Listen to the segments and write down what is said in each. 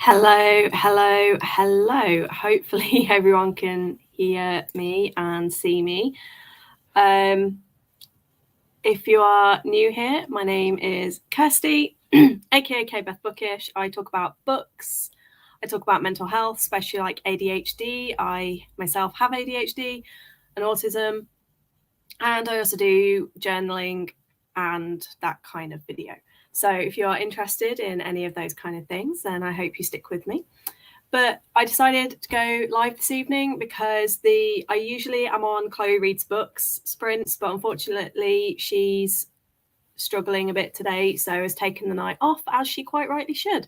Hello, hello, hello. Hopefully everyone can hear me and see me. If you are new here, my name is Kirsty, aka Beth Bookish. I talk about books. I talk about mental health, especially like ADHD. I myself have ADHD and autism. And I also do journaling and that kind of video. So if you are interested in any of those kind of things, then I hope you stick with me. But I decided to go live this evening because I usually am on Chloe Reads Books sprints, but unfortunately she's struggling a bit today, so has taken the night off, as she quite rightly should.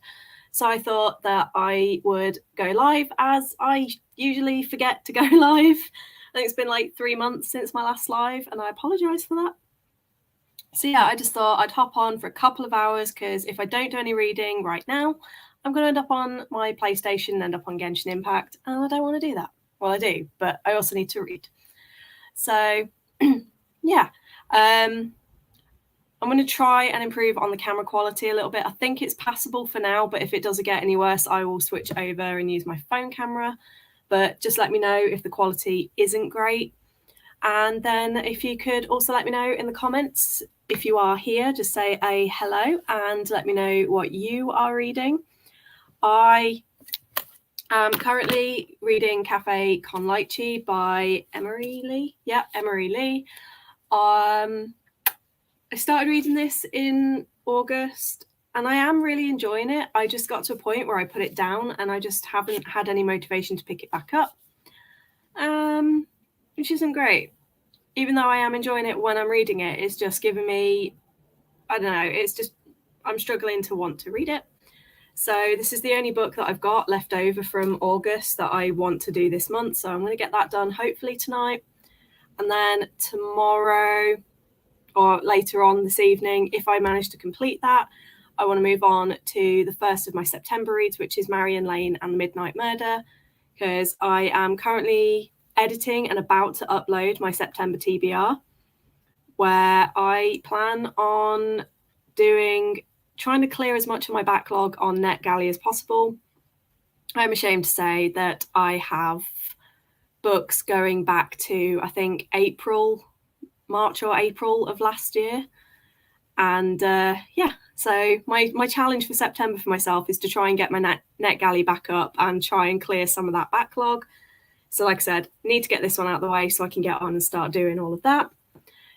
So I thought that I would go live, as I usually forget to go live. I think it's been like 3 months since my last live, and I apologise for that. So yeah, I just thought I'd hop on for a couple of hours, because if I don't do any reading right now, I'm going to end up on my PlayStation, end up on Genshin Impact, and I don't want to do that. Well, I do, but I also need to read. So yeah, I'm going to try and improve on the camera quality a little bit. I think it's passable for now, but if it doesn't get any worse, I will switch over and use my phone camera. But just let me know if the quality isn't great. And then if you could also let me know in the comments, if you are here, just say a hello and let me know what you are reading. I am currently reading Cafe con Leche by Emery Lee. Yeah, Emery Lee. I started reading this in August and I am really enjoying it. I just got to a point where I put it down and I just haven't had any motivation to pick it back up, which isn't great. Even though I am enjoying it when I'm reading it, it's just giving me, I don't know, it's just, I'm struggling to want to read it. So this is the only book that I've got left over from August that I want to do this month. So I'm going to get that done hopefully tonight. And then tomorrow or later on this evening, if I manage to complete that, I want to move on to the first of my September reads, which is Marion Lane and the Midnight Murder, because I am currently editing and about to upload my September TBR, where I plan on trying to clear as much of my backlog on NetGalley as possible. I'm ashamed to say that I have books going back to, I think, March or April of last year. And so my challenge for September for myself is to try and get my NetGalley back up and try and clear some of that backlog. So like I said, need to get this one out of the way so I can get on and start doing all of that.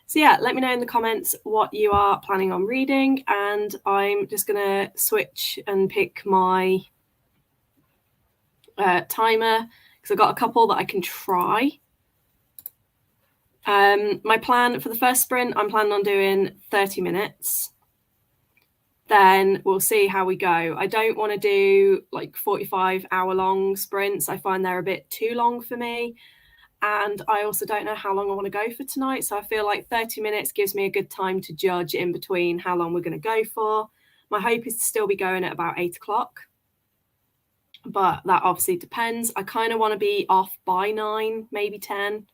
So yeah, let me know in the comments what you are planning on reading, and I'm just going to switch and pick my timer because I've got a couple that I can try. My plan for the first sprint, I'm planning on doing 30 minutes. Then we'll see how we go. I don't want to do like 45-hour-long sprints. I find they're a bit too long for me. And I also don't know how long I want to go for tonight. So I feel like 30 minutes gives me a good time to judge in between how long we're going to go for. My hope is to still be going at about 8 o'clock. But that obviously depends. I kind of want to be off by 9, maybe 10.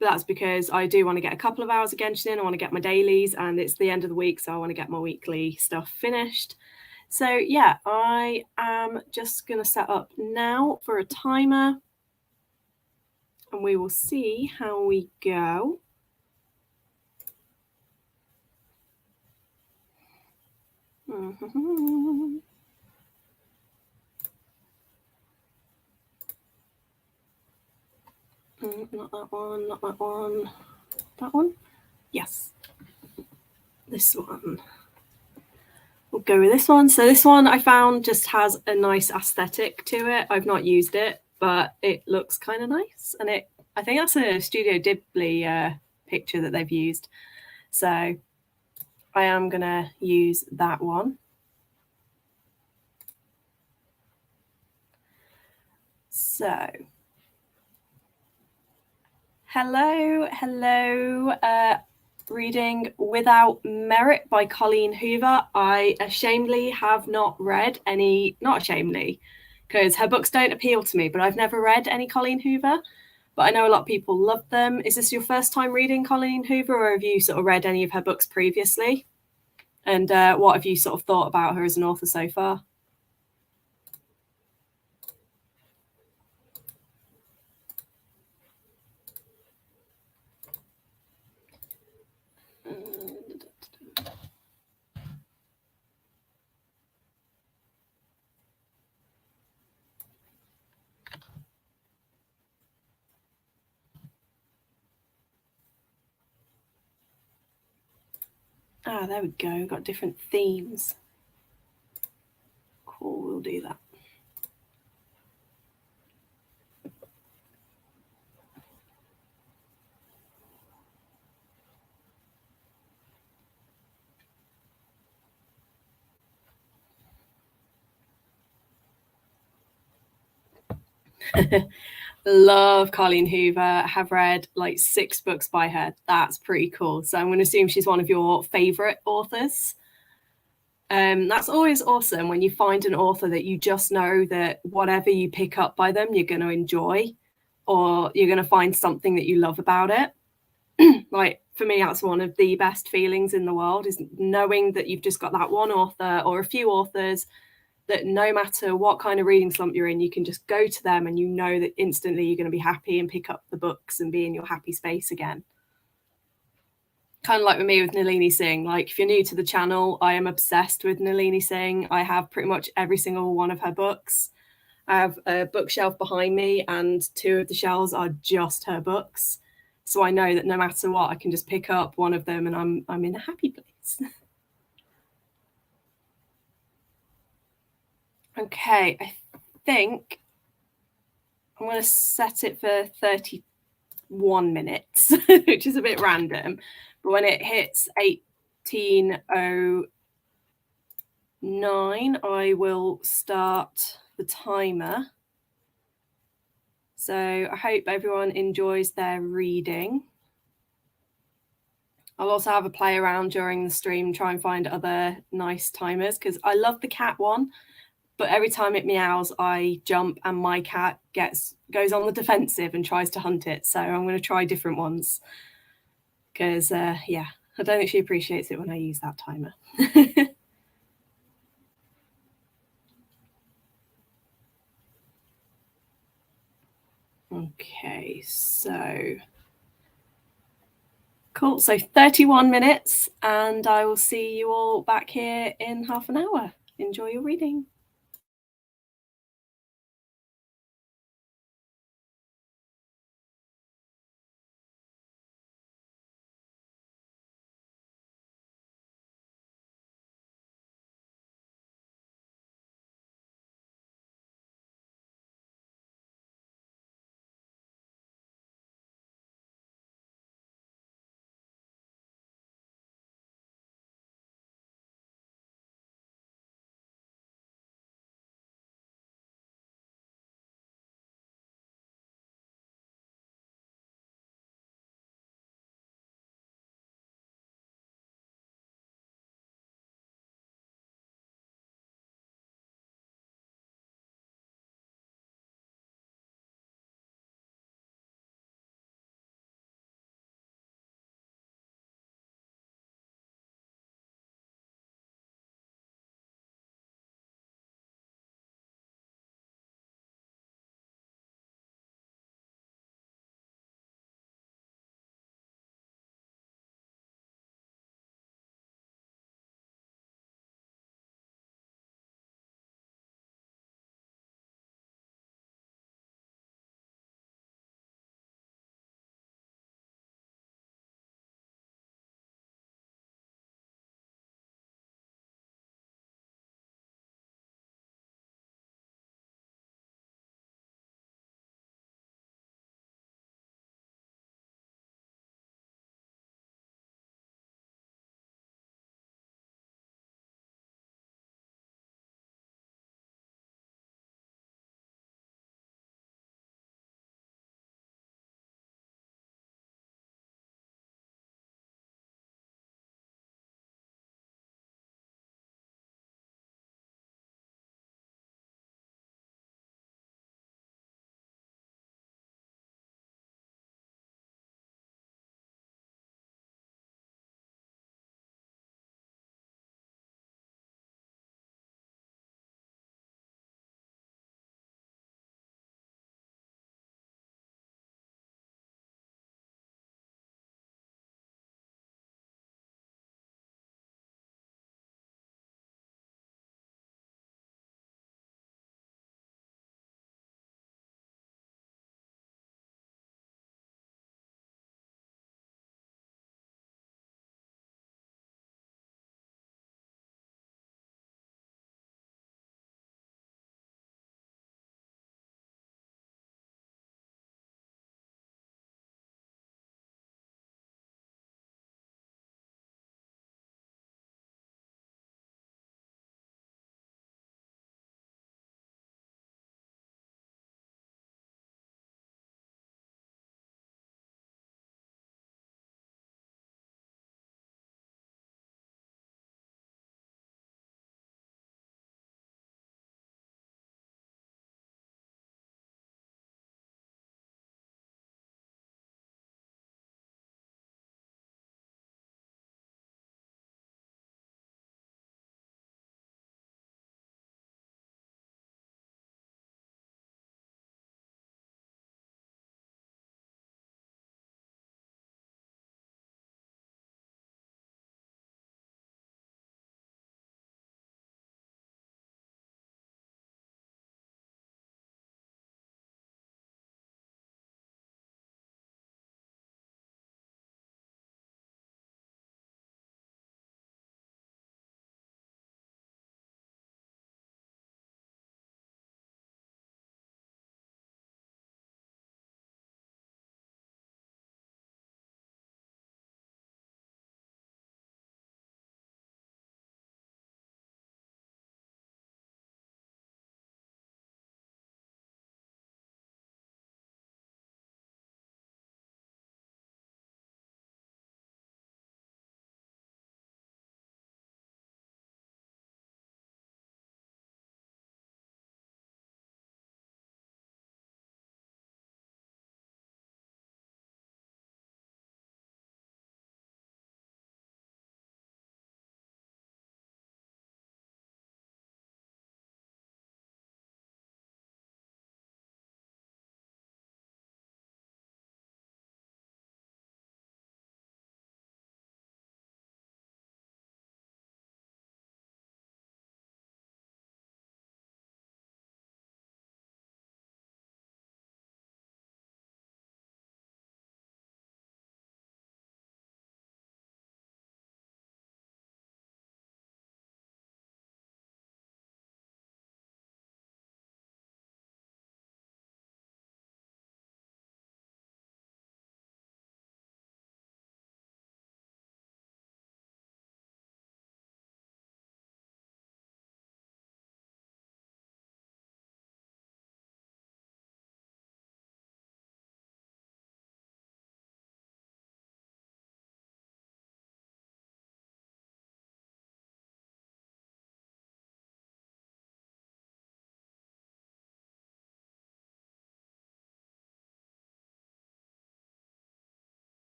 That's because I do want to get a couple of hours of Genshin in. I want to get my dailies, and it's the end of the week, so I want to get my weekly stuff finished. So yeah, I am just going to set up now for a timer, and we will see how we go. Not that one, not that one. That one? Yes. This one. We'll go with this one. So this one I found just has a nice aesthetic to it. I've not used it, but it looks kind of nice. And I think that's a Studio Ghibli picture that they've used. So I am going to use that one. So, hello. Reading Without Merit by Colleen Hoover. I ashamedly have not read any, not ashamedly, because her books don't appeal to me, but I've never read any Colleen Hoover, but I know a lot of people love them. Is this your first time reading Colleen Hoover, or have you sort of read any of her books previously? And what have you sort of thought about her as an author so far? Ah, there we go. We've got different themes. Cool, we'll do that. Love Colleen Hoover. Have read like 6 books by her. That's pretty cool. So I'm going to assume she's one of your favorite authors. That's always awesome when you find an author that you just know that whatever you pick up by them, you're going to enjoy, or you're going to find something that you love about it. Like for me, that's one of the best feelings in the world, is knowing that you've just got that one author or a few authors that no matter what kind of reading slump you're in, you can just go to them and you know that instantly you're going to be happy and pick up the books and be in your happy space again. Kind of like with me with Nalini Singh. Like if you're new to the channel, I am obsessed with Nalini Singh. I have pretty much every single one of her books. I have a bookshelf behind me and 2 of the shelves are just her books. So I know that no matter what, I can just pick up one of them and I'm in a happy place. Okay, I think I'm going to set it for 31 minutes, which is a bit random. But when it hits 18:09, I will start the timer. So I hope everyone enjoys their reading. I'll also have a play around during the stream, try and find other nice timers, because I love the cat one, but every time it meows, I jump and my cat goes on the defensive and tries to hunt it. So I'm going to try different ones because, yeah, I don't think she appreciates it when I use that timer. Okay, so cool. So 31 minutes, and I will see you all back here in half an hour. Enjoy your reading.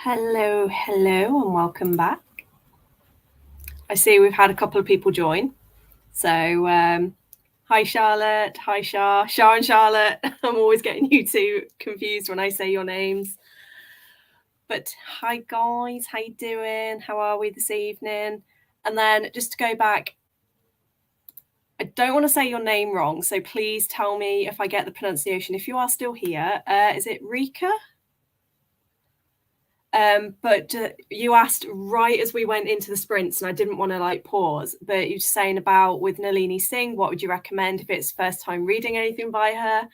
Hello, and welcome back. I see we've had a couple of people join. So, hi Charlotte, hi Shah and Charlotte. I'm always getting you two confused when I say your names. But hi guys, how you doing? How are we this evening? And then just to go back, I don't want to say your name wrong, so please tell me if I get the pronunciation. If you are still here, is it Rika? But you asked right as we went into the sprints, and I didn't want to pause. But you're saying about with Nalini Singh, what would you recommend if it's first time reading anything by her?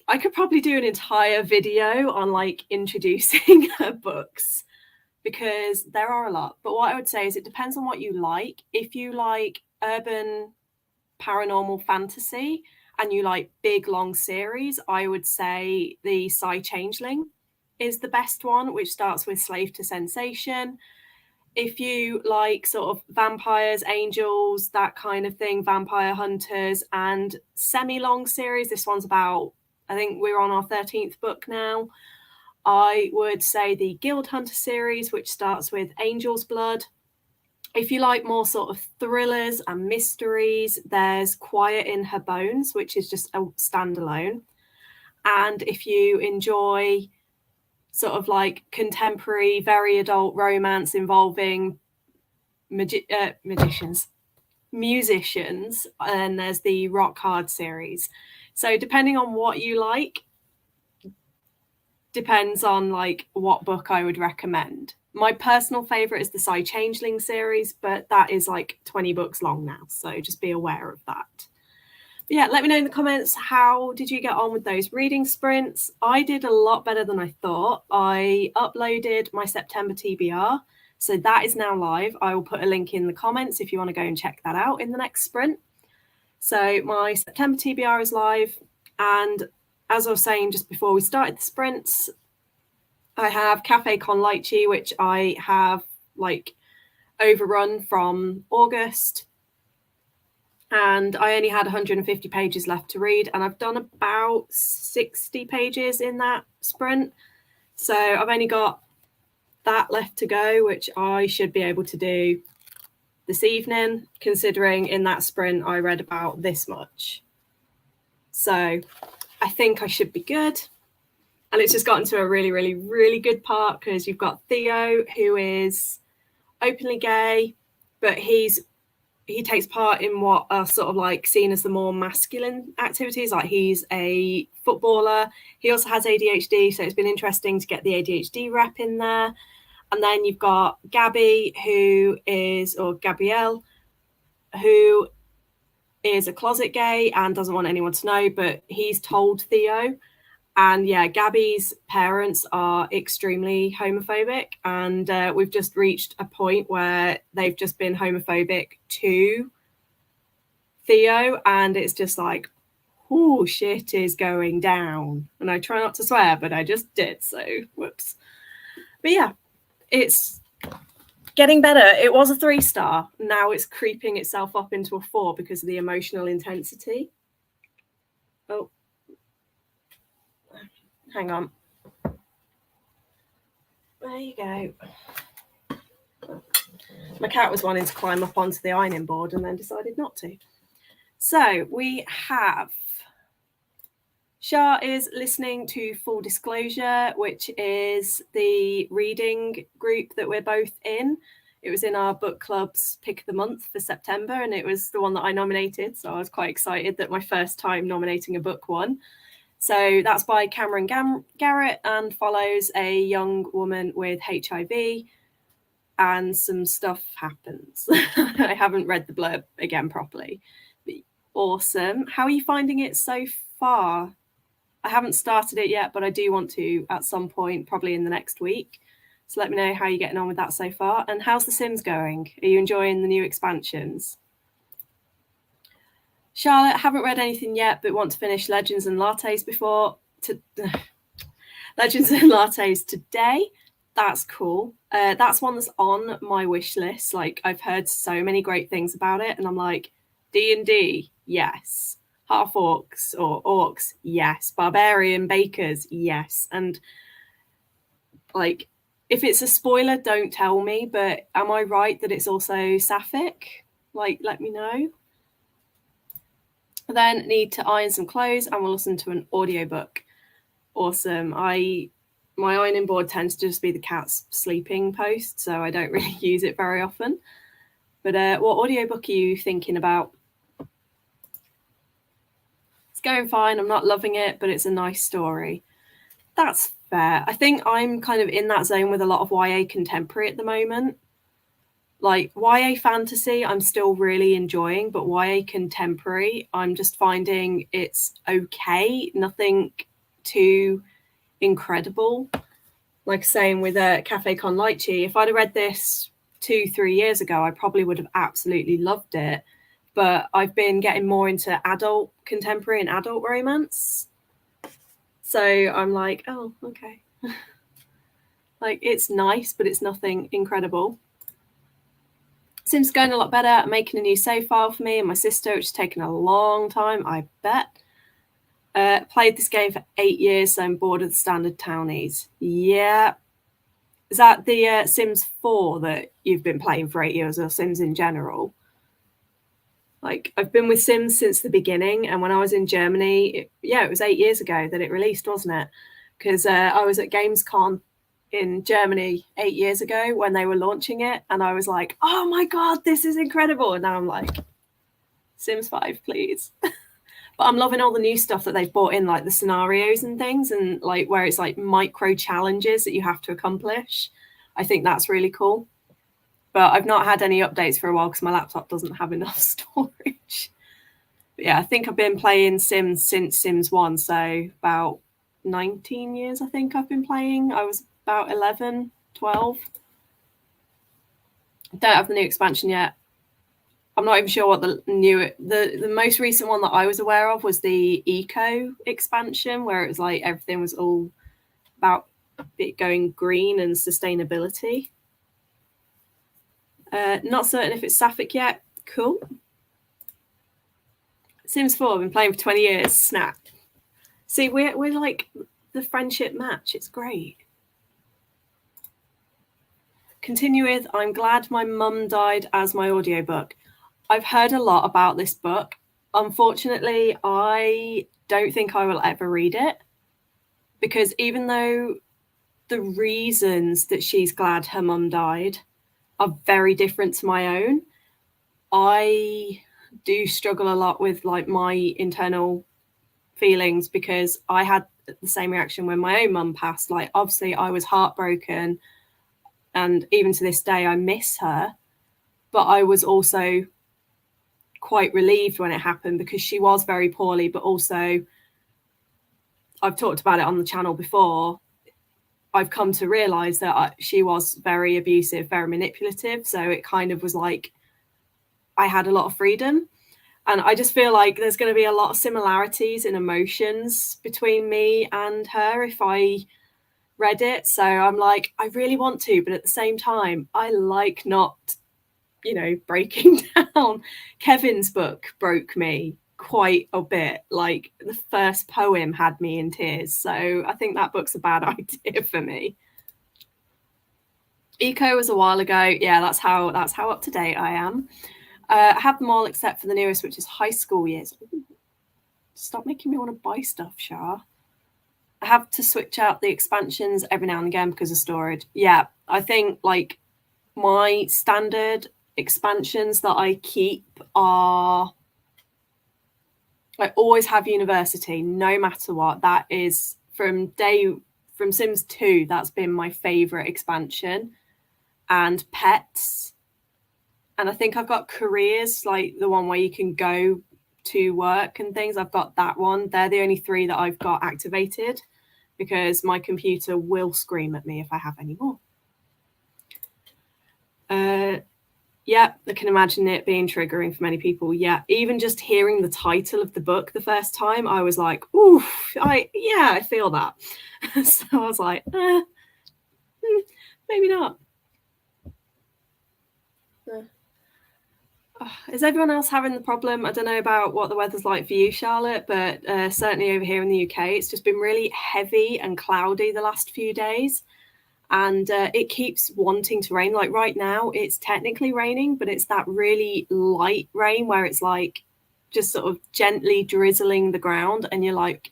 I could probably do an entire video on introducing her books because there are a lot. But what I would say is it depends on what you like. If you like urban paranormal fantasy and you like big long series, I would say the Psy Changeling is the best one, which starts with Slave to Sensation. If you like sort of vampires, angels, that kind of thing, vampire hunters, and semi-long series, this one's about, I think we're on our 13th book now. I would say the Guild Hunter series, which starts with Angel's Blood. If you like more sort of thrillers and mysteries, there's Quiet in Her Bones, which is just a standalone. And if you enjoy sort of like contemporary, very adult romance involving musicians, and there's the Rock Hard series. So depending on what you like, depends on what book I would recommend. My personal favorite is the Psy Changeling series, but that is 20 books long now, so just be aware of that. But yeah, let me know in the comments, how did you get on with those reading sprints? I did a lot better than I thought. I uploaded my September TBR, so that is now live. I will put a link in the comments if you want to go and check that out in the next sprint. So my September TBR is live, and as I was saying just before we started the sprints, I have Cafe Con Lychee, which I have overrun from August, and I only had 150 pages left to read, and I've done about 60 pages in that sprint. So I've only got that left to go, which I should be able to do this evening, considering in that sprint I read about this much. So I think I should be good. And it's just gotten to a really, really, really good part because you've got Theo, who is openly gay, but he takes part in what are sort of seen as the more masculine activities. Like he's a footballer. He also has ADHD, so it's been interesting to get the ADHD rep in there. And then you've got Gabby, Gabrielle, who is a closet gay and doesn't want anyone to know, but he's told Theo. And yeah, Gabby's parents are extremely homophobic, and we've just reached a point where they've just been homophobic to Theo, and it's just oh, shit is going down. And I try not to swear, but I just did, so whoops. But yeah, it's getting better. It was a 3-star. Now it's creeping itself up into a 4 because of the emotional intensity. Oh. Hang on. There you go. My cat was wanting to climb up onto the ironing board and then decided not to. So we have Shah is listening to Full Disclosure, which is the reading group that we're both in. It was in our book club's pick of the month for September, and it was the one that I nominated. So I was quite excited that my first time nominating a book won. So that's by Cameron Garrett and follows a young woman with HIV, and some stuff happens. I haven't read the blurb again properly. But awesome. How are you finding it so far? I haven't started it yet, but I do want to at some point, probably in the next week. So let me know how you're getting on with that so far. And how's The Sims going? Are you enjoying the new expansions? Charlotte, haven't read anything yet, but want to finish Legends and Lattes Legends and Lattes today. That's cool. That's one that's on my wish list. I've heard so many great things about it, and I'm like, D&D, yes. Half orcs or orcs, yes. Barbarian bakers, yes. And Like, if it's a spoiler, don't tell me, but am I right that it's also sapphic? Like, let me know. Then need to iron some clothes and we'll listen to an audiobook. Awesome. My ironing board tends to just be the cat's sleeping post, so I don't really use it very often. But what audiobook are you thinking about? It's going fine. I'm not loving it, but it's a nice story. That's fair. I think I'm kind of in that zone with a lot of YA contemporary at the moment. Like YA fantasy, I'm still really enjoying, but YA contemporary, I'm just finding it's okay. Nothing too incredible. Like saying with Cafe Con Lychee, if I'd have read this 2-3 years ago, I probably would have absolutely loved it. But I've been getting more into adult contemporary and adult romance. So I'm like, oh, okay. Like, it's nice, but it's nothing incredible. Sims going a lot better. I'm making a new save file for me and my sister, which has taken a long time, I bet. Played this game for 8 years, so I'm bored of the standard townies. Yeah. Is that the Sims 4 that you've been playing for 8 years, or Sims in general? Like, I've been with Sims since the beginning, and when I was in Germany, it was 8 years ago that it released, wasn't it? Because I was at Gamescom in Germany 8 years ago when they were launching it, and I was like, oh my god, this is incredible. And now I'm like, Sims 5, please. But I'm loving all the new stuff that they've brought in, like the scenarios and things, and like where it's like micro challenges that you have to accomplish. I think that's really cool. But I've not had any updates for a while because my laptop doesn't have enough storage. But yeah, I think I've been playing Sims since Sims 1, so about 19 years I think I've been playing. I was about 11, 12. Don't have the new expansion yet. I'm not even sure what the most recent one that I was aware of was the Eco expansion, where it was like everything was all about it going green and sustainability. Not certain if it's sapphic yet. Cool. Sims 4, I've been playing for 20 years. Snap. See, we're like the friendship match. It's great. Continue with, I'm glad my mum died as my audiobook. I've heard a lot about this book. Unfortunately, I don't think I will ever read it, because even though the reasons that she's glad her mum died are very different to my own, I do struggle a lot with like my internal feelings, because I had the same reaction when my own mum passed. Like, obviously I was heartbroken, and even to this day I miss her, but I was also quite relieved when it happened, because she was very poorly, but also I've talked about it on the channel before. I've come to realize that she was very abusive, very manipulative. So it kind of was like I had a lot of freedom. And I just feel like there's going to be a lot of similarities in emotions between me and her if I read it. So I'm like, I really want to, but at the same time, I like not, breaking down. Kevin's book broke me quite a bit. Like, the first poem had me in tears. So I think that book's a bad idea for me. Eco was a while ago. Yeah, that's how up to date I am. I have them all except for the newest, which is High School Years. Stop making me want to buy stuff, Shah. I have to switch out the expansions every now and again because of storage. Yeah, I think like my standard expansions that I keep are, I always have university, no matter what. That is from Sims 2, that's been my favorite expansion. And pets. And I think I've got careers, like the one where you can go to work and things. I've got that one. They're the only 3 that I've got activated, because my computer will scream at me if I have any more. Yeah, I can imagine it being triggering for many people. Yeah, even just hearing the title of the book the first time, I was like, ooh, I feel that. So I was like, maybe not. Is everyone else having the problem? I don't know about what the weather's like for you, Charlotte, but certainly over here in the UK, it's just been really heavy and cloudy the last few days. and it keeps wanting to rain. Like right now it's technically raining, but it's that really light rain where it's like just sort of gently drizzling the ground, and you're like,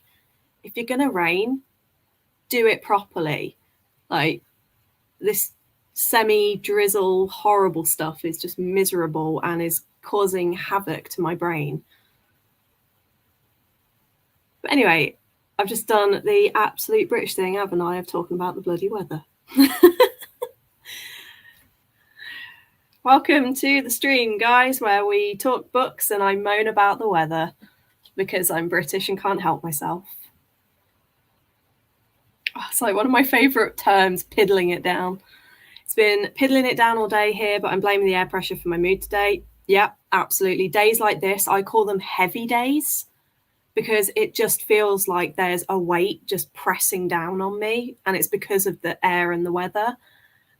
if you're gonna rain, do it properly. Like this semi drizzle horrible stuff is just miserable and is causing havoc to my brain. But anyway, I've just done the absolute British thing, haven't I, of talking about the bloody weather. Welcome to the stream, guys, where we talk books and I moan about the weather because I'm British and can't help myself. Oh, it's like one of my favourite terms, piddling it down. It's been piddling it down all day here, but I'm blaming the air pressure for my mood today. Yeah, absolutely. Days like this, I call them heavy days because it just feels like there's a weight just pressing down on me, and it's because of the air and the weather.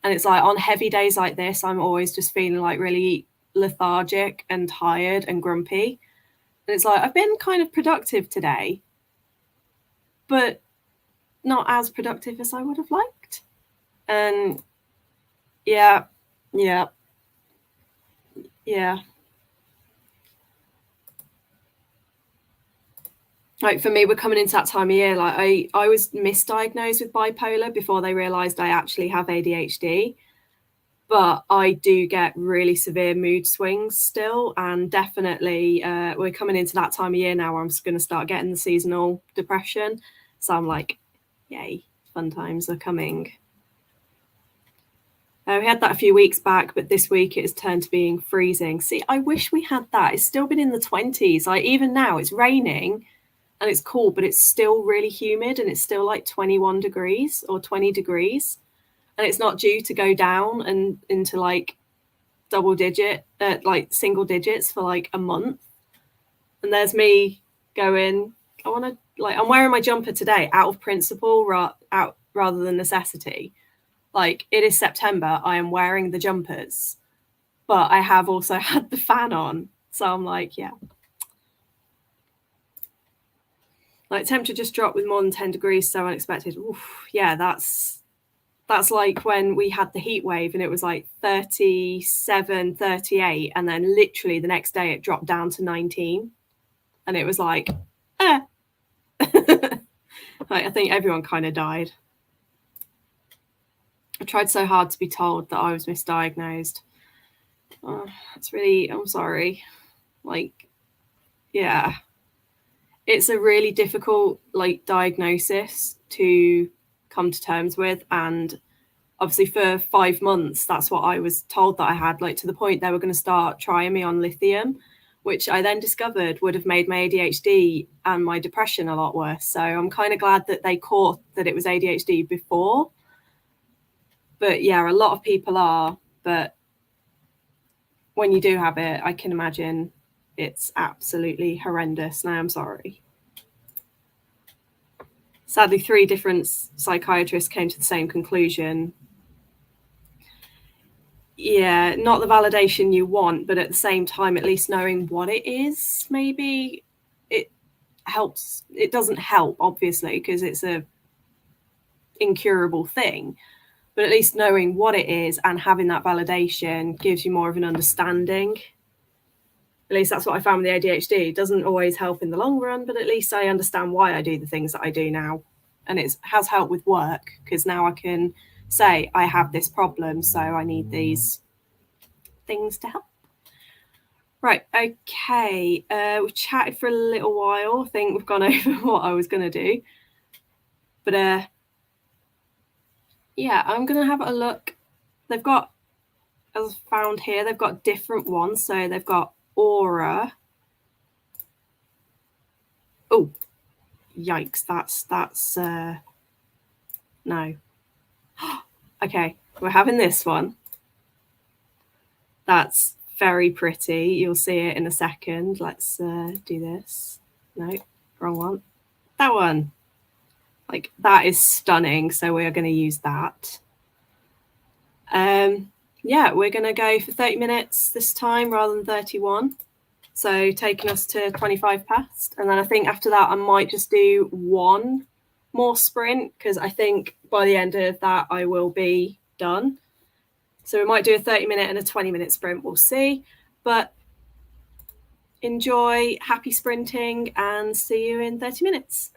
And it's like on heavy days like this, I'm always just feeling like really lethargic and tired and grumpy. And it's like I've been kind of productive today, but not as productive as I would have liked. And yeah. Like for me, we're coming into that time of year. Like I was misdiagnosed with bipolar before they realized I actually have ADHD. But I do get really severe mood swings still, and definitely we're coming into that time of year now where I'm just going to start getting the seasonal depression. So I'm like, yay, fun times are coming. We had that a few weeks back, but this week it has turned to being freezing. See, I wish we had that. It's still been in the 20s. Like even now, it's raining and it's cool, but it's still really humid and it's still like 21 degrees or 20 degrees. And it's not due to go down and into like like single digits for like a month. And there's me going, I want to, like, I'm wearing my jumper today out of principle, rather than necessity. Like it is September, I am wearing the jumpers, but I have also had the fan on. So I'm like, yeah. Like temperature just dropped with more than 10 degrees, so unexpected. Oof, yeah, that's like when we had the heat wave and it was like 37, 38, and then literally the next day it dropped down to 19. And it was like, like, I think everyone kind of died. I tried so hard to be told that I was misdiagnosed. It's really, I'm sorry. Like, yeah. It's a really difficult like diagnosis to come to terms with, and obviously for 5 months that's what I was told that I had, like to the point they were going to start trying me on lithium, which I then discovered would have made my ADHD and my depression a lot worse. So I'm kind of glad that they caught that it was ADHD before. But yeah, a lot of people are, but when you do have it, I can imagine it's absolutely horrendous. Now I'm sorry. Sadly, 3 different psychiatrists came to the same conclusion. Yeah, not the validation you want, but at the same time, at least knowing what it is, maybe it helps. It doesn't help, obviously, because it's a incurable thing, but at least knowing what it is and having that validation gives you more of an understanding. At least that's what I found with the ADHD. It doesn't always help in the long run, but at least I understand why I do the things that I do now. And it has helped with work because now I can say I have this problem, so I need these things to help. Right, okay. We've chatted for a little while. I think we've gone over what I was going to do. But yeah, I'm going to have a look. They've got, as I found here, they've got different ones. So they've got Aura. Oh, yikes. That's no. Okay, we're having this one. That's very pretty. You'll see it in a second. Let's do this. No, wrong one. That one. Like, that is stunning. So we are going to use that. Yeah, we're going to go for 30 minutes this time rather than 31. So taking us to 25 past. And then I think after that, I might just do one more sprint because I think by the end of that, I will be done. So we might do a 30-minute and a 20-minute sprint. We'll see. But enjoy, happy sprinting, and see you in 30 minutes.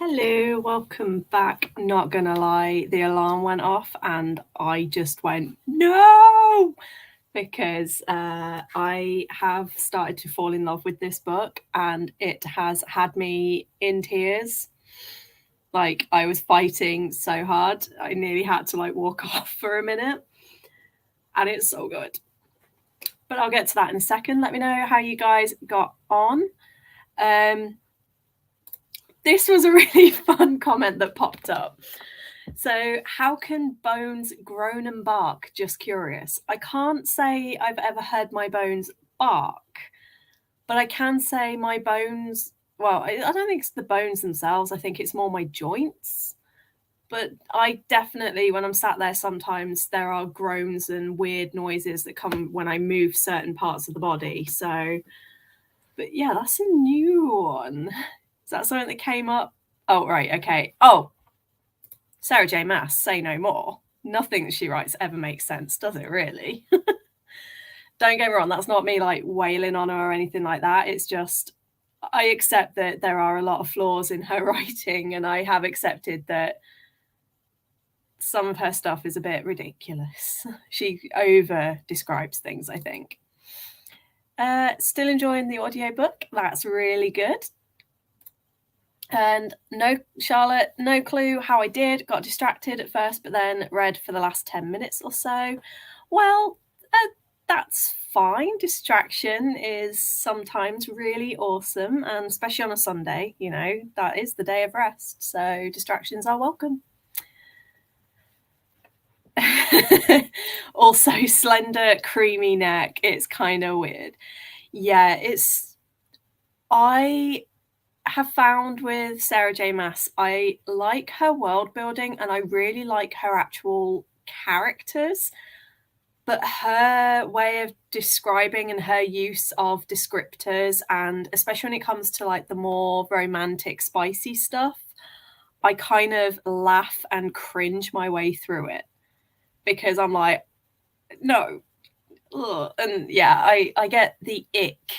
Hello, welcome back. Not gonna lie, the alarm went off and I just went, no! Because I have started to fall in love with this book and it has had me in tears. Like, I was fighting so hard, I nearly had to walk off for a minute. And it's so good. But I'll get to that in a second. Let me know how you guys got on. This was a really fun comment that popped up. So, how can bones groan and bark? Just curious. I can't say I've ever heard my bones bark, but I can say my bones. Well, I don't think it's the bones themselves. I think it's more my joints. But I definitely, when I'm sat there, sometimes there are groans and weird noises that come when I move certain parts of the body. So, but yeah, that's a new one. Is that something that came up? Oh, right. Okay. Oh, Sarah J. Maas, say no more. Nothing that she writes ever makes sense, does it really? Don't get me wrong, that's not me wailing on her or anything like that. It's just, I accept that there are a lot of flaws in her writing, and I have accepted that some of her stuff is a bit ridiculous. She over describes things, I think. Still enjoying the audiobook. That's really good. And no, Charlotte, no clue how I did. Got distracted at first, but then read for the last 10 minutes or so. Well, that's fine. Distraction is sometimes really awesome, and especially on a Sunday, that is the day of rest. So distractions are welcome. Also, slender, creamy neck. It's kind of weird. Yeah, I have found with Sarah J. Maas, I like her world building and I really like her actual characters, but her way of describing and her use of descriptors, and especially when it comes to the more romantic, spicy stuff, I kind of laugh and cringe my way through it because I'm like, no. Ugh. And yeah, I get the ick.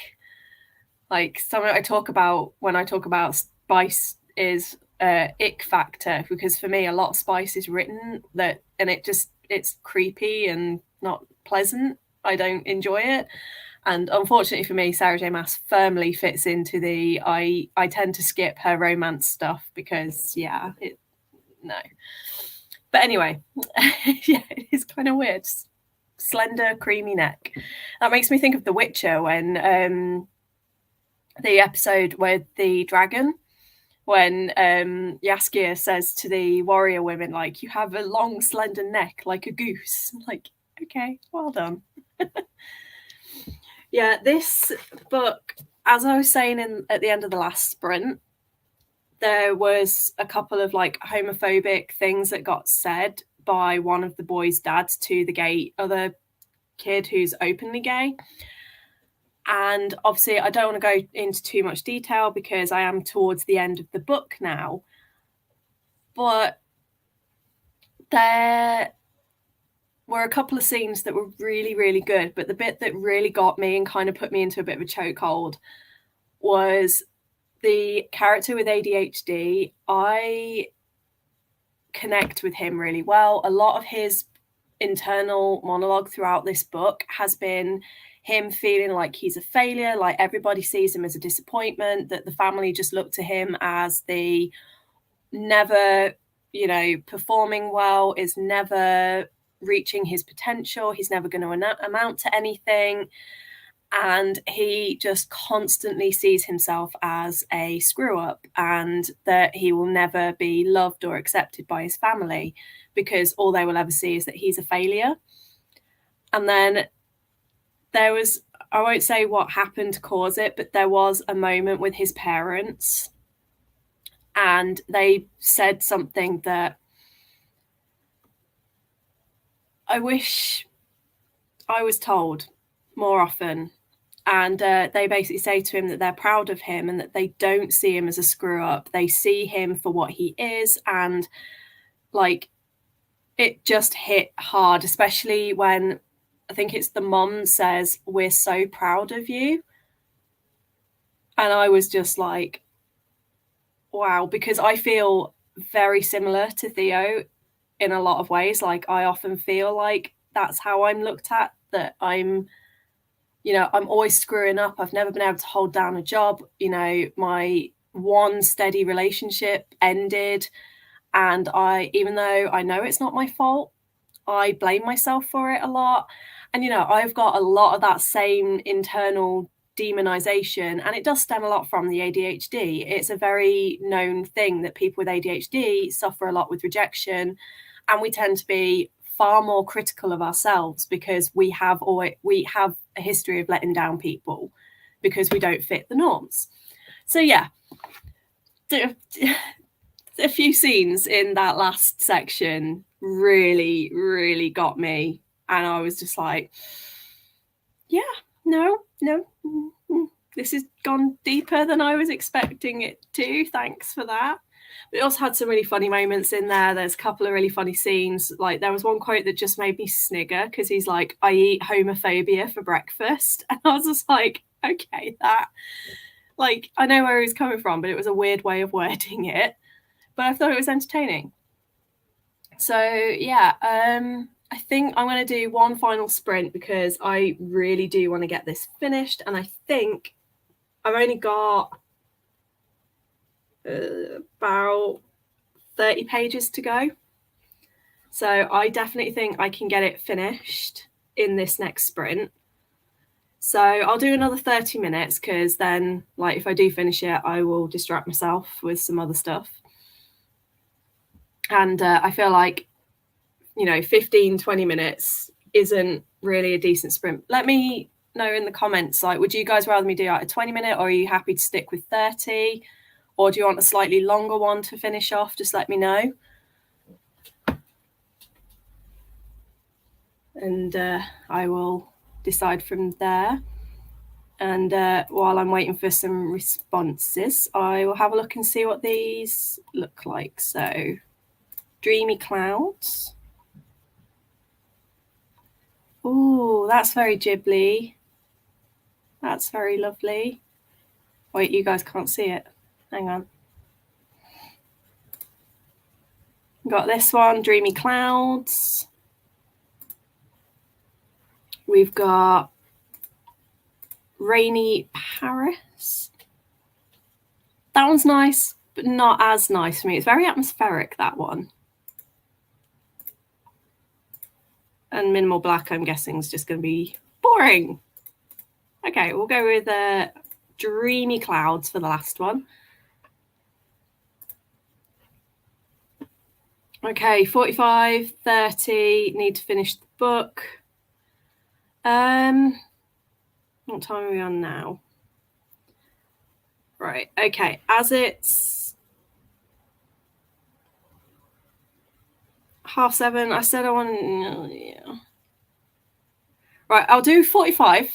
Something I talk about when I talk about spice is ick factor, because for me a lot of spice is written that, and it's creepy and not pleasant. I don't enjoy it, and unfortunately for me, Sarah J. Maas firmly fits into the I tend to skip her romance stuff because no. But anyway, yeah, it's kind of weird. Slender, creamy neck. That makes me think of The Witcher when the episode with the dragon, when Jaskier says to the warrior women, you have a long, slender neck like a goose. Okay, well done. Yeah, this book, as I was saying at the end of the last sprint, there was a couple of homophobic things that got said by one of the boys' dads to the other kid who's openly gay. And obviously, I don't want to go into too much detail because I am towards the end of the book now. But there were a couple of scenes that were really, really good. But the bit that really got me and kind of put me into a bit of a chokehold was the character with ADHD. I connect with him really well. A lot of his internal monologue throughout this book has been him feeling like he's a failure, like everybody sees him as a disappointment, that the family just look to him as the never, performing well, is never reaching his potential, he's never going to amount to anything. And he just constantly sees himself as a screw up and that he will never be loved or accepted by his family because all they will ever see is that he's a failure. And then there was, I won't say what happened to cause it, but there was a moment with his parents and they said something that I wish I was told more often. And they basically say to him that they're proud of him and that they don't see him as a screw up. They see him for what he is. And it just hit hard, especially when I think it's the mom says, "We're so proud of you." And I was just like, Wow, because I feel very similar to Theo in a lot of ways. Like, I often feel like that's how I'm looked at, that I'm always screwing up. I've never been able to hold down a job. My one steady relationship ended, and even though I know it's not my fault, I blame myself for it a lot. And I've got a lot of that same internal demonization, and it does stem a lot from the ADHD. It's a very known thing that people with ADHD suffer a lot with rejection, and we tend to be far more critical of ourselves because we have a history of letting down people because we don't fit the norms. So yeah, a few scenes in that last section really, really got me. And I was just like, yeah, no, this has gone deeper than I was expecting it to. Thanks for that. But it also had some really funny moments in there. There's a couple of really funny scenes. Like, there was one quote that just made me snigger because he's like, I eat homophobia for breakfast. And I was just like, okay, I know where he's coming from, but it was a weird way of wording it. But I thought it was entertaining. So yeah, I think I'm going to do one final sprint because I really do want to get this finished, and I think I've only got about 30 pages to go. So I definitely think I can get it finished in this next sprint. So I'll do another 30 minutes because then, if I do finish it, I will distract myself with some other stuff. And I feel like 15-20 minutes isn't really a decent sprint. Let me know in the comments, would you guys rather me do a 20-minute, or are you happy to stick with 30, or do you want a slightly longer one to finish off? Just let me know, and I will decide from there. And while I'm waiting for some responses, I will have a look and see what these look like. So, Dreamy Clouds. Oh, that's very Ghibli. That's very lovely. Wait, you guys can't see it. Hang on. Got this one, Dreamy Clouds. We've got Rainy Paris. That one's nice, but not as nice for me. It's very atmospheric, that one. And Minimal Black, I'm guessing, is just going to be boring. Okay, we'll go with Dreamy Clouds for the last one. Okay, 45, 30, need to finish the book. What time are we on now? Right, okay, as it's 7:30, I said I want, yeah. Right, I'll do 45.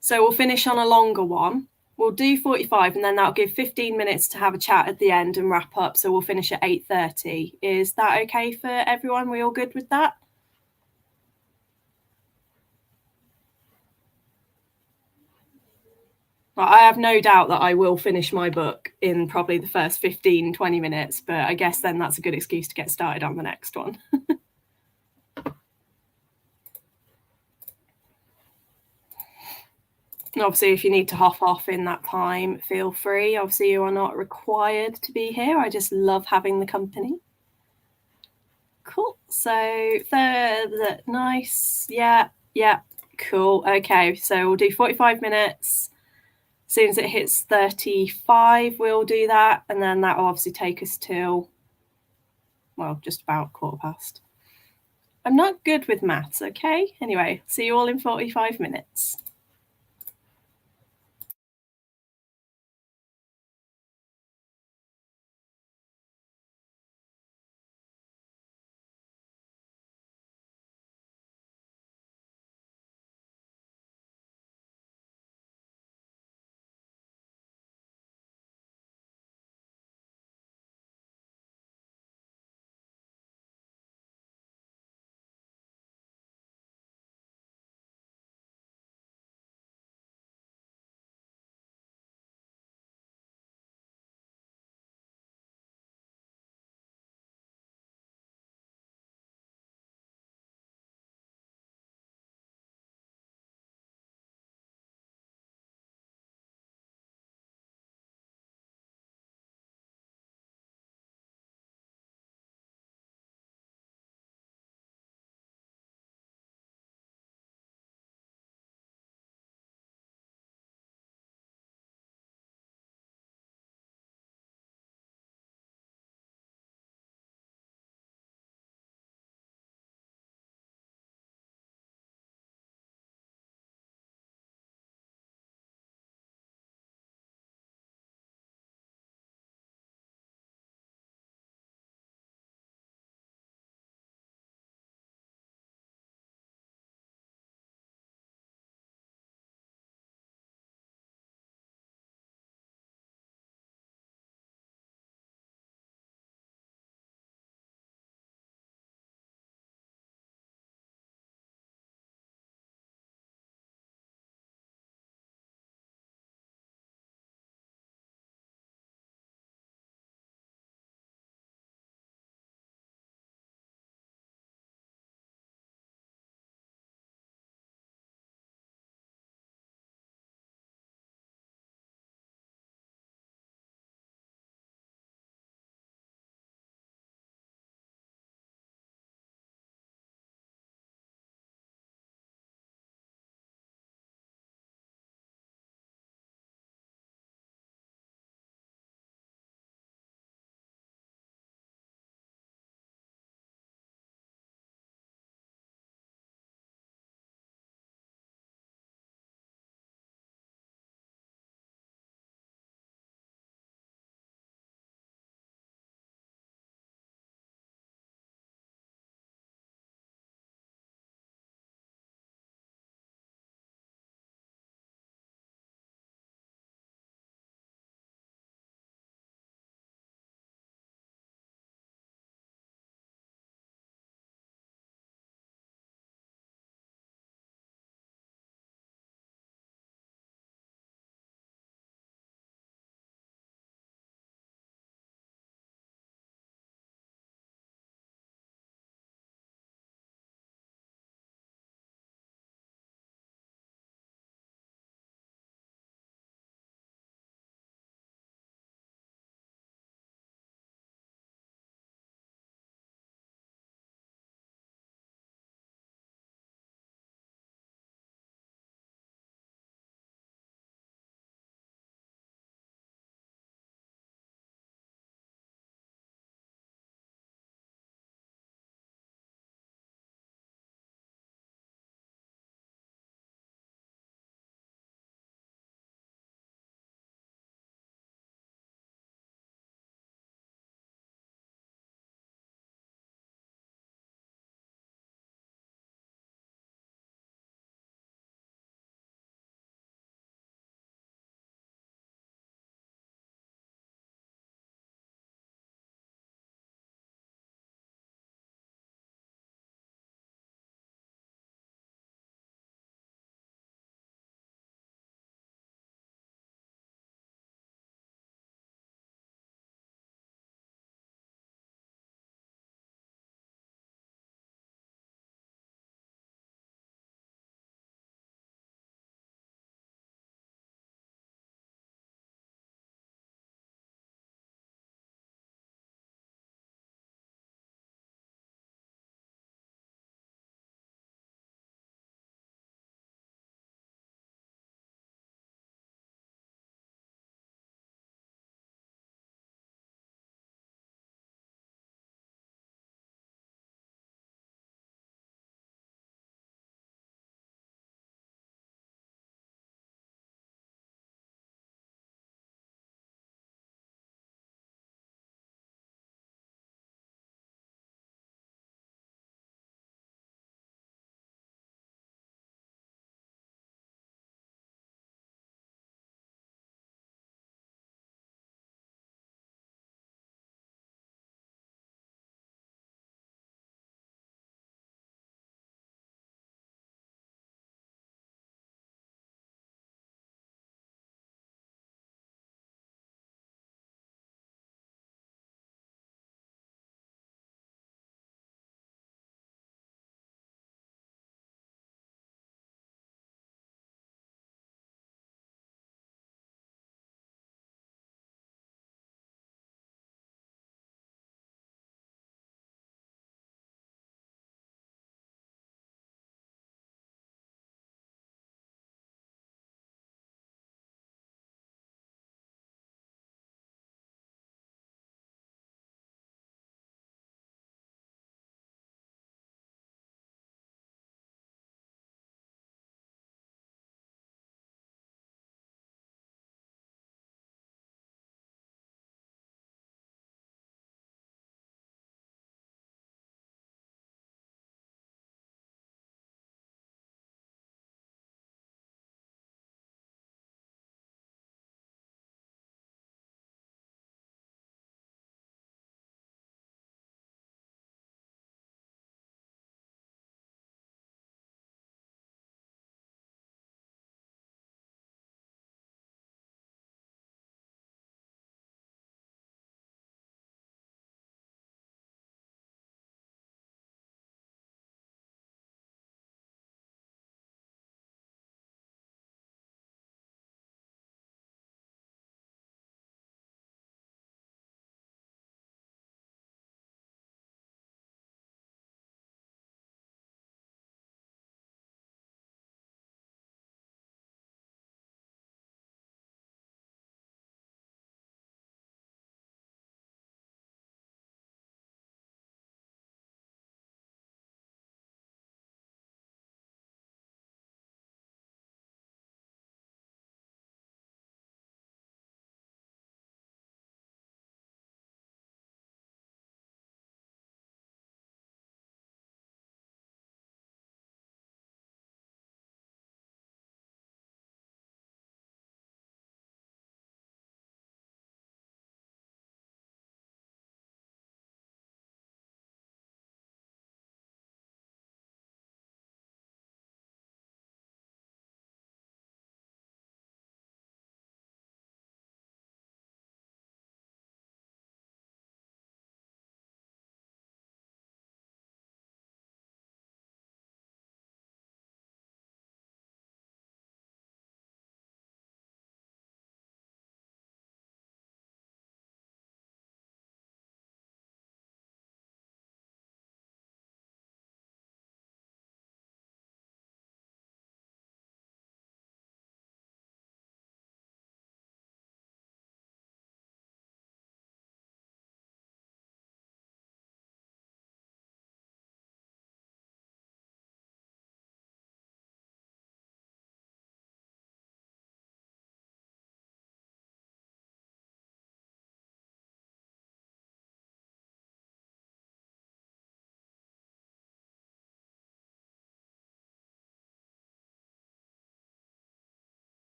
So we'll finish on a longer one. We'll do 45, and then that'll give 15 minutes to have a chat at the end and wrap up. So we'll finish at 8:30. Is that okay for everyone? We all good with that? I have no doubt that I will finish my book in probably the first 15-20 minutes, but I guess then that's a good excuse to get started on the next one. Obviously, if you need to hop off in that time, feel free. Obviously, you are not required to be here. I just love having the company. Cool. So nice. Yeah. Cool. Okay. So we'll do 45 minutes. As soon as it hits 35, we'll do that. And then that will obviously take us till, just about 1:15. I'm not good with maths, okay? Anyway, see you all in 45 minutes.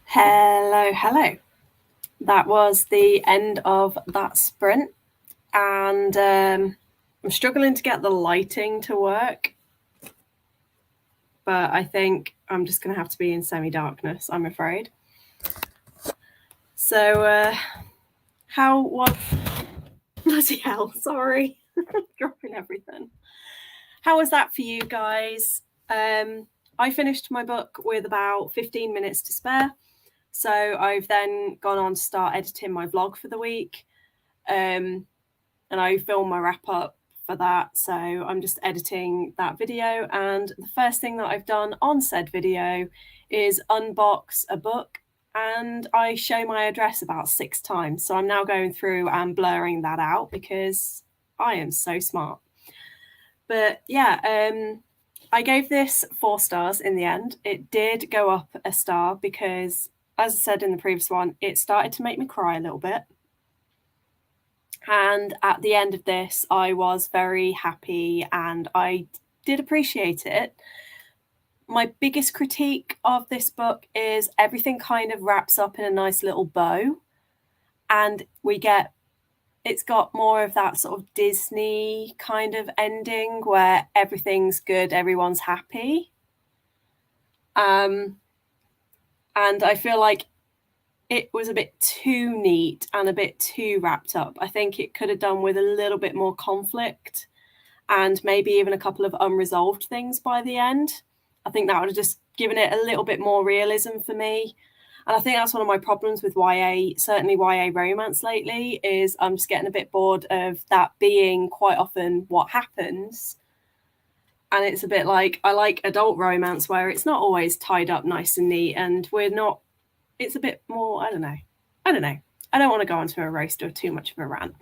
Hello. That was the end of that sprint, and I'm struggling to get the lighting to work, but I think I'm just going to have to be in semi-darkness, I'm afraid. So, how was... Bloody hell, sorry. Dropping everything. How was that for you guys? I finished my book with about 15 minutes to spare. So I've then gone on to start editing my vlog for the week. And I film my wrap up for that. So I'm just editing that video. And the first thing that I've done on said video is unbox a book, and I show my address about 6 times. So I'm now going through and blurring that out because I am so smart. But yeah, I gave this 4 stars in the end. It did go up a star because, as I said in the previous one, it started to make me cry a little bit. And at the end of this, I was very happy and I did appreciate it. My biggest critique of this book is everything kind of wraps up in a nice little bow, and it's got more of that sort of Disney kind of ending where everything's good, everyone's happy. And I feel like it was a bit too neat and a bit too wrapped up. I think it could have done with a little bit more conflict and maybe even a couple of unresolved things by the end. I think that would have just given it a little bit more realism for me. And I think that's one of my problems with YA, certainly YA romance lately, is I'm just getting a bit bored of that being quite often what happens. And it's a bit like, I like adult romance where it's not always tied up nice and neat, and it's a bit more, I don't know. I don't want to go onto a roast or too much of a rant.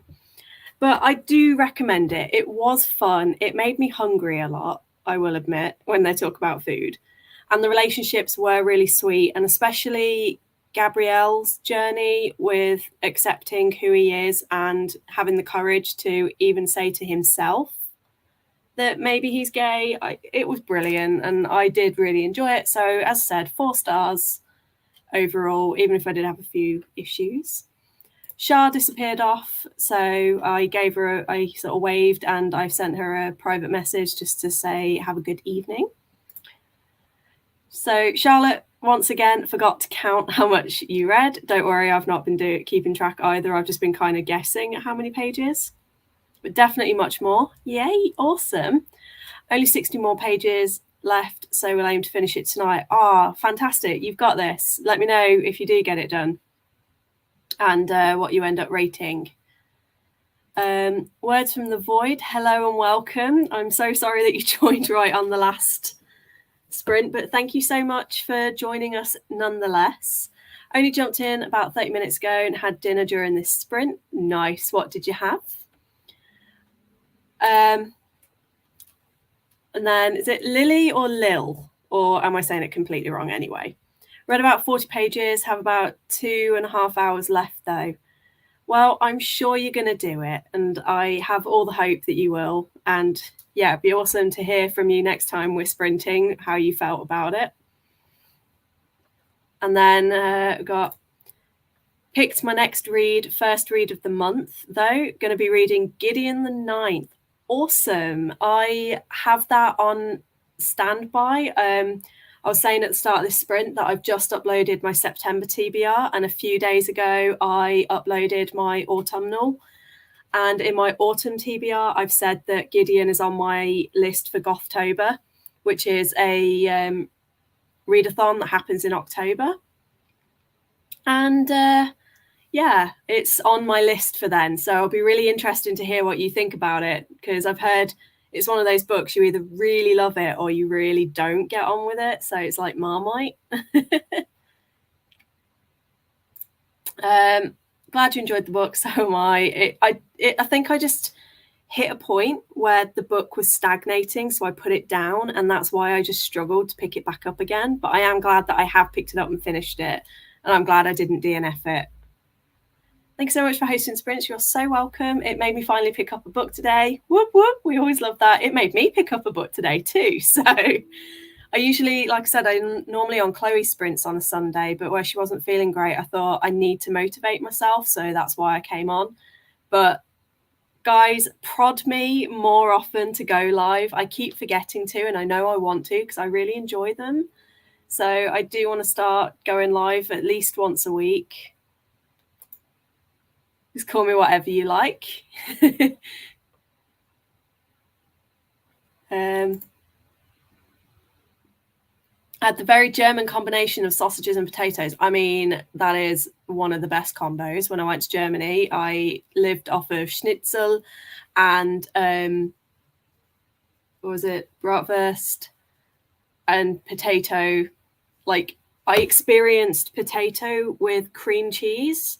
But I do recommend it. It was fun. It made me hungry a lot, I will admit, when they talk about food. And the relationships were really sweet, and especially Gabrielle's journey with accepting who he is and having the courage to even say to himself that maybe he's gay. It was brilliant, and I did really enjoy it. So, as I said, 4 stars overall, even if I did have a few issues. Shah disappeared off, so I sort of waved, and I sent her a private message just to say have a good evening. So Charlotte, once again, forgot to count how much you read. Don't worry, I've not been keeping track either. I've just been kind of guessing at how many pages, but definitely much more. Yay, awesome. Only 60 more pages left, so we'll aim to finish it tonight. Fantastic, you've got this. Let me know if you do get it done and what you end up rating. Words from the Void, hello and welcome. I'm so sorry that you joined right on the last sprint, but thank you so much for joining us nonetheless. Only jumped in about 30 minutes ago and had dinner during this sprint. Nice. What did you have? And then, is it Lily or Lil? Or am I saying it completely wrong anyway? Read about 40 pages, have about 2.5 hours left though. Well, I'm sure you're going to do it, and I have all the hope that you will. And yeah, it'd be awesome to hear from you next time we're sprinting, how you felt about it. And then picked my next first read of the month, though. Going to be reading Gideon the Ninth. Awesome. I have that on standby. I was saying at the start of this sprint that I've just uploaded my September TBR, and a few days ago I uploaded my autumnal. And in my autumn TBR, I've said that Gideon is on my list for Gothtober, which is a readathon that happens in October. And yeah, it's on my list for then. So it'll be really interesting to hear what you think about it, because I've heard it's one of those books you either really love it or you really don't get on with it. So it's like Marmite. Glad you enjoyed the book. So am I. I think I just hit a point where the book was stagnating, so I put it down, and that's why I just struggled to pick it back up again. But I am glad that I have picked it up and finished it, and I'm glad I didn't DNF it. Thanks so much for hosting sprints. You're so welcome. It made me finally pick up a book today. Whoop whoop. We always love that. It made me pick up a book today too. So I I usually, like I said, I'm normally on Chloe's sprints on a Sunday, but where she wasn't feeling great, I thought I need to motivate myself. So that's why I came on. But guys, prod me more often to go live. I keep forgetting to, and I know I want to because I really enjoy them. So I do want to start going live at least once a week. Just call me whatever you like. Had the very German combination of sausages and potatoes. I mean, that is one of the best combos. When I went to Germany, I lived off of schnitzel and what was it, bratwurst and potato. Like, I experienced potato with cream cheese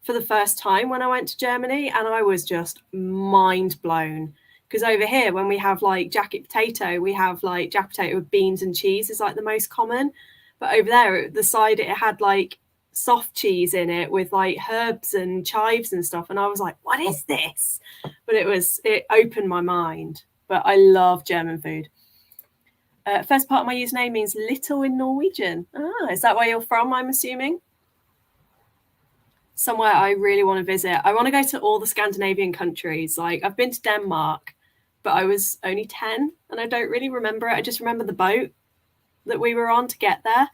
for the first time when I went to Germany, and I was just mind blown. Because over here, when we have like jacket potato, we have like jack potato with beans and cheese is like the most common. But over there, the side it had like soft cheese in it with like herbs and chives and stuff. And I was like, what is this? But it opened my mind. But I love German food. First part of my username means little in Norwegian. Ah, is that where you're from, I'm assuming? Somewhere I really want to visit. I want to go to all the Scandinavian countries. Like, I've been to Denmark, but I was only 10 and I don't really remember it. I just remember the boat that we were on to get there.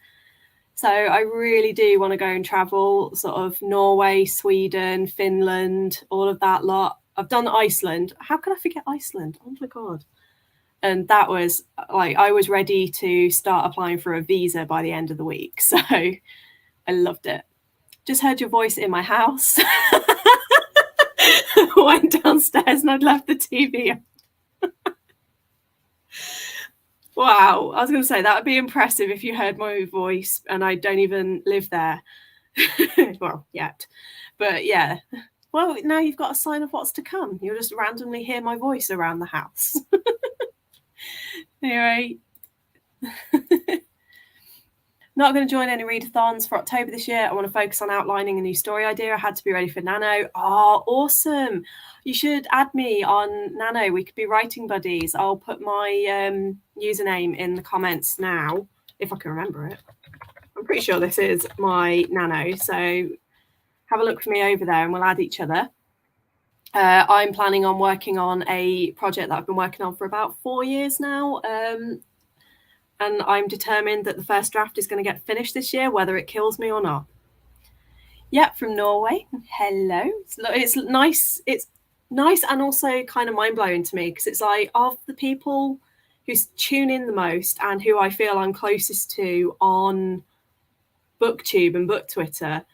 So I really do want to go and travel sort of Norway, Sweden, Finland, all of that lot. I've done Iceland. How could I forget Iceland? Oh my God. And that was like, I was ready to start applying for a visa by the end of the week. So I loved it. Just heard your voice in my house. Went downstairs and I'd left the TV on. Wow. I was going to say that would be impressive if you heard my voice and I don't even live there. Well, yet. But yeah. Well, now you've got a sign of what's to come. You'll just randomly hear my voice around the house. Anyway. Not going to join any readathons for October this year. I want to focus on outlining a new story idea. I had to be ready for Nano. Oh, awesome. You should add me on Nano. We could be writing buddies. I'll put my username in the comments now, if I can remember it. I'm pretty sure this is my Nano. So have a look for me over there and we'll add each other. I'm planning on working on a project that I've been working on for about 4 years now. And I'm determined that the first draft is going to get finished this year, whether it kills me or not. Yeah, from Norway. Hello. It's nice. It's nice and also kind of mind-blowing to me because it's like, of the people who tune in the most and who I feel I'm closest to on BookTube and Book Twitter,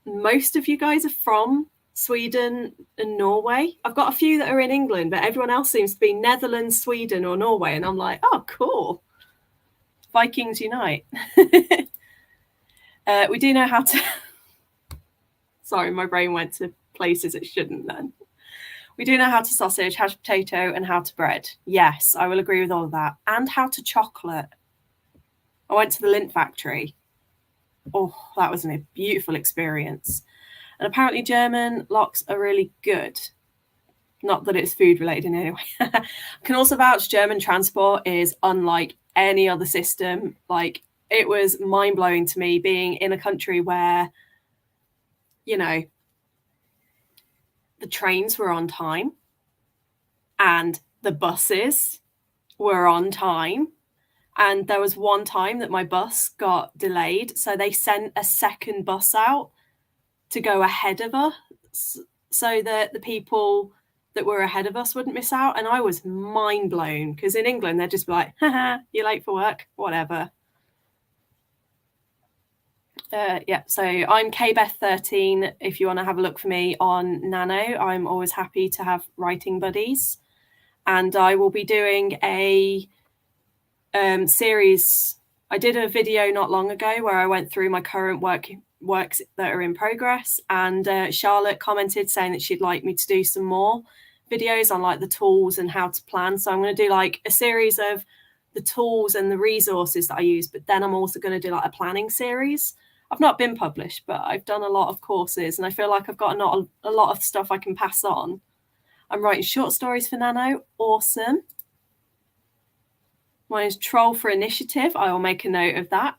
most of you guys are from Sweden and Norway. I've got a few that are in England, but everyone else seems to be Netherlands, Sweden, or Norway. And I'm like, oh, cool. Vikings unite. We do know how to... Sorry, my brain went to places it shouldn't then. We do know how to sausage, how to potato, and how to bread. Yes, I will agree with all of that. And how to chocolate. I went to the Lindt factory. Oh, that was a beautiful experience. And apparently German locks are really good. Not that it's food related in any way. I can also vouch German transport is unlike any other system. Like, it was mind-blowing to me being in a country where, you know, the trains were on time and the buses were on time. And there was one time that my bus got delayed. So they sent a second bus out to go ahead of us so that the people that were ahead of us wouldn't miss out. And I was mind blown because in England, they'd just be like, haha, you're late for work, whatever. Yeah, so I'm KBeth13. If you want to have a look for me on Nano, I'm always happy to have writing buddies. And I will be doing a series. I did a video not long ago where I went through my current works that are in progress, and Charlotte commented saying that she'd like me to do some more videos on like the tools and how to plan. So I'm going to do like a series of the tools and the resources that I use, but then I'm also going to do like a planning series. I've not been published, but I've done a lot of courses and I feel like I've got a lot of stuff I can pass on. I'm writing short stories for Nano. Awesome. Mine is Troll for Initiative. I will make a note of that.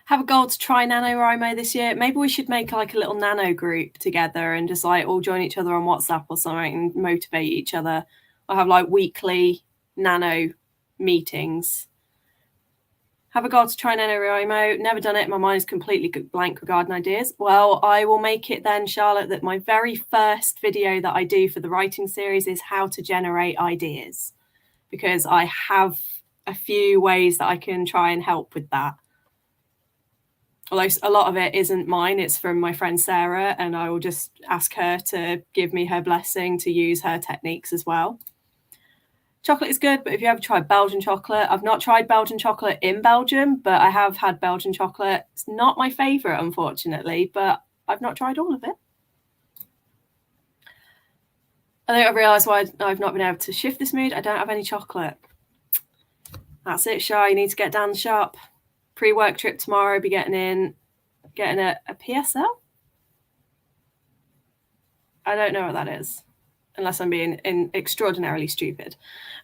Have a goal to try NaNoWriMo this year. Maybe we should make like a little nano group together and just like all join each other on WhatsApp or something and motivate each other. I'll have like weekly nano meetings. Have a goal to try NaNoWriMo. Never done it. My mind is completely blank regarding ideas. Well, I will make it then, Charlotte, that my very first video that I do for the writing series is how to generate ideas, because I have a few ways that I can try and help with that. Although a lot of it isn't mine, it's from my friend Sarah, and I will just ask her to give me her blessing to use her techniques as well. Chocolate is good, but have you ever tried Belgian chocolate? I've not tried Belgian chocolate in Belgium, but I have had Belgian chocolate. It's not my favourite, unfortunately, but I've not tried all of it. I think I've realised why I've not been able to shift this mood. I don't have any chocolate. That's it, Shah. You need to get down the shop. Pre-work trip tomorrow. Be getting a PSL. I don't know what that is, unless I'm being extraordinarily stupid.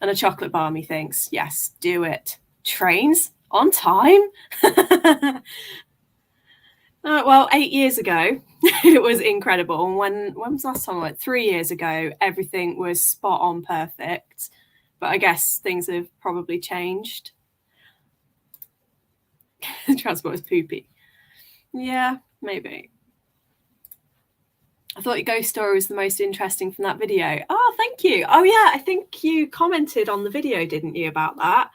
And a chocolate bar, methinks. Yes, do it. Trains on time. Well, 8 years ago, it was incredible. And when was last time? Like 3 years ago, everything was spot on perfect. But I guess things have probably changed. Transport is poopy. Yeah, maybe. I thought your ghost story was the most interesting from that video. Oh, thank you. Oh, yeah, I think you commented on the video, didn't you, about that?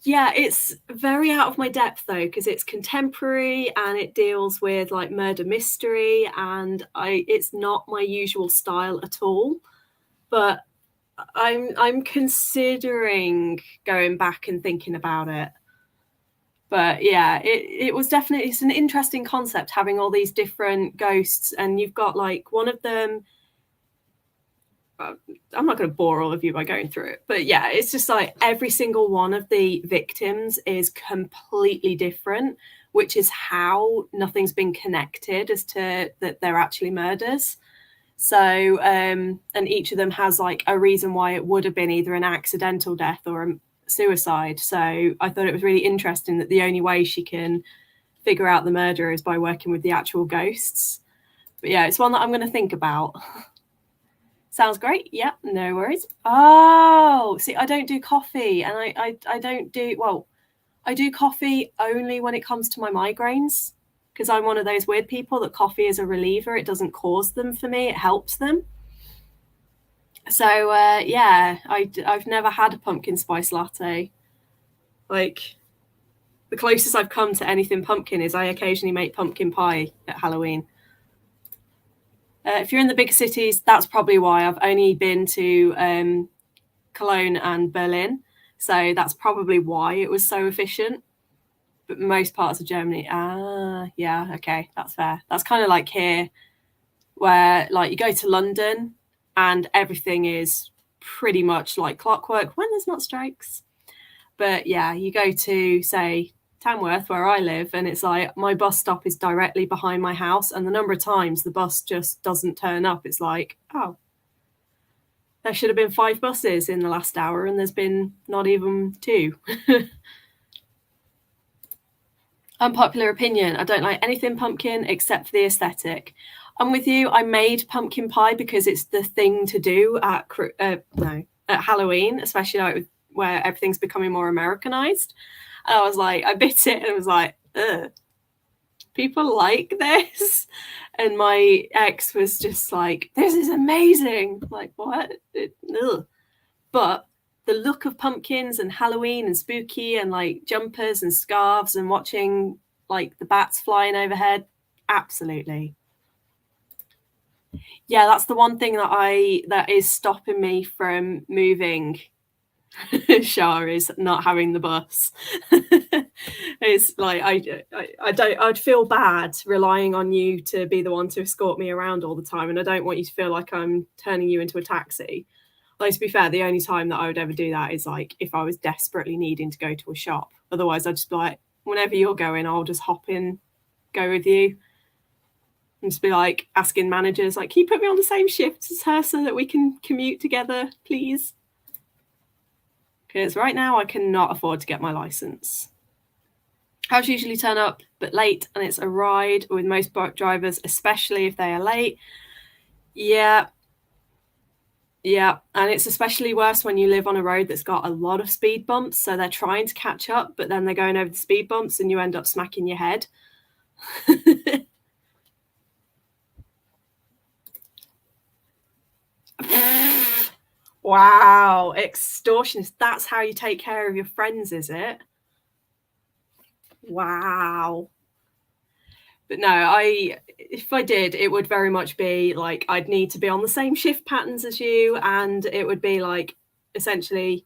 Yeah, it's very out of my depth, though, because it's contemporary and it deals with like murder mystery, and it's not my usual style at all. But I'm considering going back and thinking about it. But yeah, it's an interesting concept, having all these different ghosts, and you've got like one of them. I'm not going to bore all of you by going through it, but yeah, it's just like every single one of the victims is completely different, which is how nothing's been connected as to that they're actually murders. So, and each of them has like a reason why it would have been either an accidental death or a suicide. So I thought it was really interesting that the only way she can figure out the murder is by working with the actual ghosts. But yeah, it's one that I'm going to think about. Sounds great. Yeah, no worries. Oh, see, I don't do coffee, and I don't do, well, I do coffee only when it comes to my migraines, because I'm one of those weird people that coffee is a reliever. It doesn't cause them for me, it helps them. So yeah, I've never had a pumpkin spice latte. Like, the closest I've come to anything pumpkin is I occasionally make pumpkin pie at Halloween. If you're in the big cities, that's probably why. I've only been to Cologne and Berlin, so that's probably why it was so efficient. But most parts of Germany, yeah, okay, that's fair. That's kind of like here, where like you go to London and everything is pretty much like clockwork when there's not strikes. But yeah, you go to, say, Tamworth, where I live, and it's like my bus stop is directly behind my house, and the number of times the bus just doesn't turn up, it's like, oh, there should have been 5 buses in the last hour and there's been not even 2. Unpopular opinion, I don't like anything pumpkin except for the aesthetic. I'm with you. I made pumpkin pie because it's the thing to do at Halloween, especially like where everything's becoming more Americanized. And I was like, I bit it and it was like, ugh, people like this. And my ex was just like, this is amazing. Like, what? Ugh. But the look of pumpkins and Halloween and spooky and like jumpers and scarves and watching like the bats flying overhead, absolutely. Yeah, that's the one thing that is stopping me from moving. Shah, is not having the bus. It's like I'd feel bad relying on you to be the one to escort me around all the time, and I don't want you to feel like I'm turning you into a taxi. Like, to be fair, the only time that I would ever do that is like if I was desperately needing to go to a shop. Otherwise, I'd just be like, whenever you're going, I'll just hop in, go with you. And just be like asking managers, like, can you put me on the same shift as her so that we can commute together, please? Because right now I cannot afford to get my license. House usually turn up but late, and it's a ride with most drivers, especially if they are late. Yeah, and it's especially worse when you live on a road that's got a lot of speed bumps, so they're trying to catch up, but then they're going over the speed bumps and you end up smacking your head. Wow, extortionist. That's how you take care of your friends, is it? Wow. But no, if I did, it would very much be like I'd need to be on the same shift patterns as you, and it would be like essentially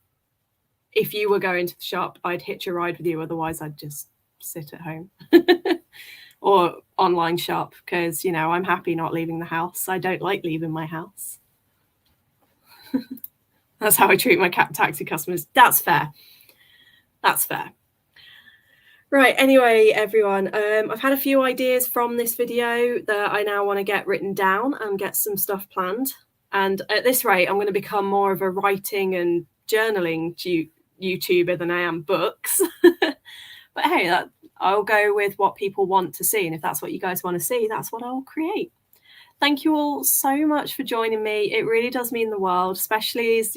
if you were going to the shop, I'd hitch a ride with you, otherwise I'd just sit at home. Or online shop, because I'm happy not leaving the house. I don't like leaving my house. That's how I treat my taxi customers. That's fair. Right, anyway, everyone, I've had a few ideas from this video that I now want to get written down and get some stuff planned. And at this rate, I'm going to become more of a writing and journaling YouTuber than I am books. But hey, I'll go with what people want to see. And if that's what you guys want to see, that's what I'll create. Thank you all so much for joining me. It really does mean the world, especially as,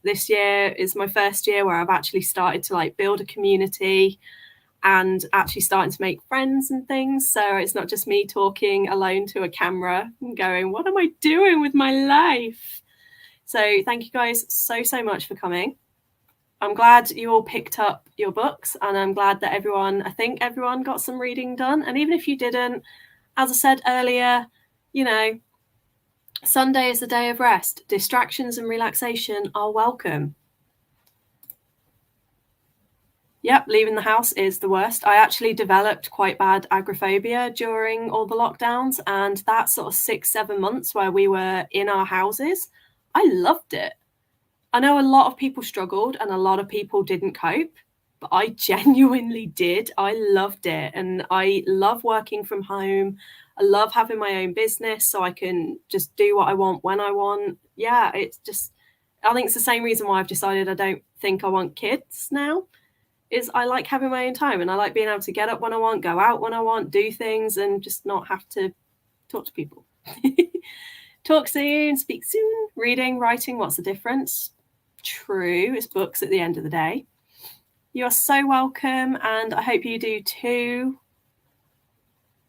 this year is my first year where I've actually started to build a community and actually starting to make friends and things. So it's not just me talking alone to a camera and going, what am I doing with my life? So thank you guys so much for coming. I'm glad you all picked up your books, and I'm glad that I think everyone got some reading done. And even if you didn't, as I said earlier, Sunday is the day of rest. Distractions and relaxation are welcome. Yep, leaving the house is the worst. I actually developed quite bad agoraphobia during all the lockdowns, and that sort of 6-7 months where we were in our houses, I loved it. I know a lot of people struggled and a lot of people didn't cope, but I genuinely did. I loved it, and I love working from home. I love having my own business so I can just do what I want when I want. Yeah, I think it's the same reason why I've decided I don't think I want kids now. Is I like having my own time, and I like being able to get up when I want, go out when I want, do things, and just not have to talk to people. Talk soon, speak soon. Reading, writing, what's the difference? True, it's books at the end of the day. You're so welcome, and I hope you do too.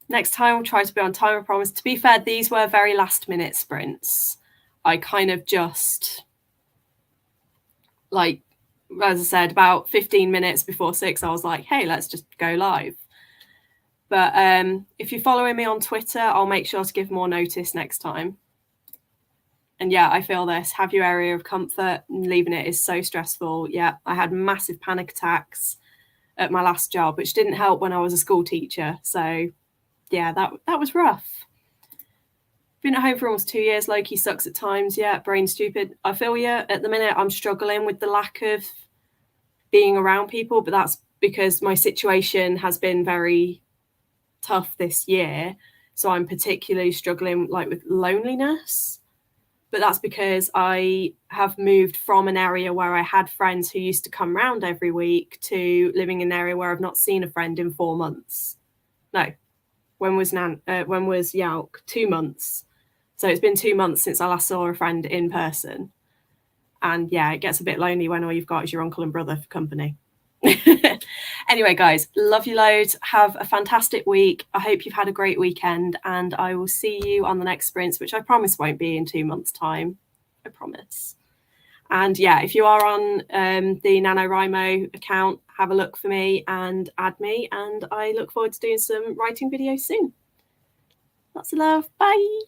Next time we'll try to be on time, I promise. To be fair, these were very last minute sprints. I kind of just as I said, about 15 minutes before 6, I was like, hey, let's just go live. But if you're following me on Twitter, I'll make sure to give more notice next time. And yeah, I feel this. Have your area of comfort. Leaving it is so stressful. Yeah, I had massive panic attacks at my last job, which didn't help when I was a school teacher. So yeah, that was rough. Been at home for almost 2 years. Loki sucks at times. Yeah, brain stupid. I feel you. At the minute, I'm struggling with the lack of being around people, but that's because my situation has been very tough this year. So I'm particularly struggling with loneliness. But that's because I have moved from an area where I had friends who used to come round every week to living in an area where I've not seen a friend in 4 months. No, when was Yauk? 2 months. So it's been 2 months since I last saw a friend in person. And yeah, it gets a bit lonely when all you've got is your uncle and brother for company. Anyway, guys, love you loads. Have a fantastic week. I hope you've had a great weekend, and I will see you on the next sprints, which I promise won't be in 2 months' time. I promise. And yeah, if you are on the NaNoWriMo account, have a look for me and add me. And I look forward to doing some writing videos soon. Lots of love. Bye.